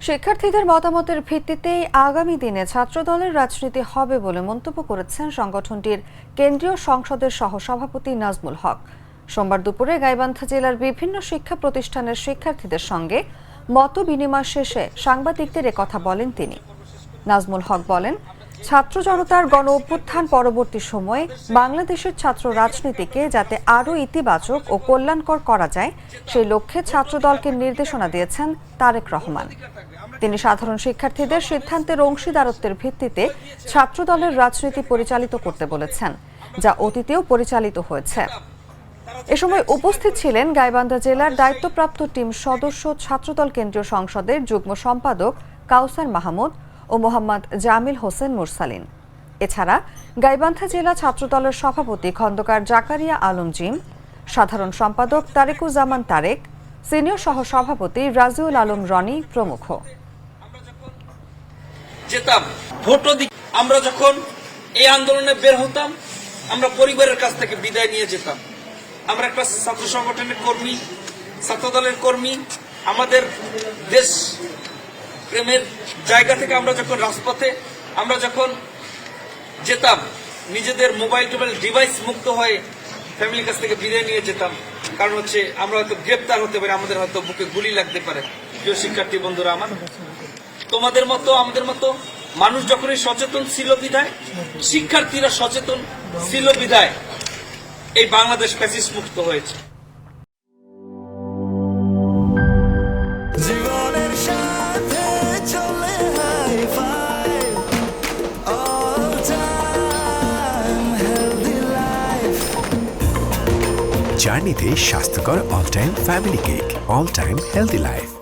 শিক্ষার্থীদের মতামতের ভিত্তিতেই আগামী দিনে ছাত্রদলের রাজনীতি হবে বলে মন্তব্য করেছেন সংগঠনটির কেন্দ্রীয় সংসদের সহসভাপতি নাজমুল হক। সোমবার দুপুরে গাইবান্ধা জেলার বিভিন্ন শিক্ষা প্রতিষ্ঠানের শিক্ষার্থীদের সঙ্গে মত বিনিময় শেষে সাংবাদিকদের একথা বলেন তিনি। নাজমুল হক বলেন, ছাত্র জনতার গণ অভ্যুত্থান পরবর্তী সময়ে বাংলাদেশের ছাত্র রাজনীতিকে যাতে আরও ইতিবাচক ও কল্যাণকর করা যায় সেই লক্ষ্যে ছাত্রদলকে নির্দেশনা দিয়েছেন তারেক রহমান। তিনি সাধারণ শিক্ষার্থীদের সিদ্ধান্তের অংশীদারত্বের ভিত্তিতে ছাত্রদলের রাজনীতি পরিচালিত করতে বলেছেন, যা অতীতেও পরিচালিত হয়েছে। এ সময় উপস্থিত ছিলেন গাইবান্ধা জেলার দায়িত্বপ্রাপ্ত টিম সদস্য ছাত্রদল কেন্দ্রীয় সংসদের যুগ্ম সম্পাদক কাউসার মাহমুদ ও মোহাম্মদ জামিল হোসেন মুরসালিন। এছাড়া গাইবান্ধা জেলা ছাত্রদলের সভাপতি খন্দকার জাকারিয়া আলম জিম, সাধারণ সম্পাদক তারেকুজ্জামান তারেক, সিনিয়র সহ সভাপতি রাজিউল আলম রনি প্রমুখ। যেতাম ভোটও দিই। আমরা যখন এই আন্দোলনে বের হতাম, আমরা পরিবারের কাছ থেকে বিদায় নিয়ে যেতাম। আমরা একটা ছাত্র সংগঠনের কর্মী, ছাত্রদলের কর্মী। আমাদের দেশ প্রেমের জায়গা থেকে আমরা যখন রাজপথে আমরা যখন যেতাম, নিজেদের মোবাইল ডিভাইস মুক্ত হয়ে ফ্যামিলির কাছ থেকে বিদায় নিয়ে যেতাম। কারণ হচ্ছে আমরা হয়তো গ্রেপ্তার হতে পারি, আমাদের হয়তো বুকে গুলি লাগতে পারে। প্রিয় শিক্ষার্থী বন্ধুরা আমার, তোমাদের মতো আমাদের মতো মানুষ যখনই সচেতন ছিল বিধায়, শিক্ষার্থীরা সচেতন ছিল বিধায় এই বাংলাদেশ ফ্যাসিস্ট মুক্ত হয়েছে। জীবনের সাথে চলে hi-fi, all time healthy life। জার্নিতে স্বাস্থ্যকর all time family cake, all time healthy life.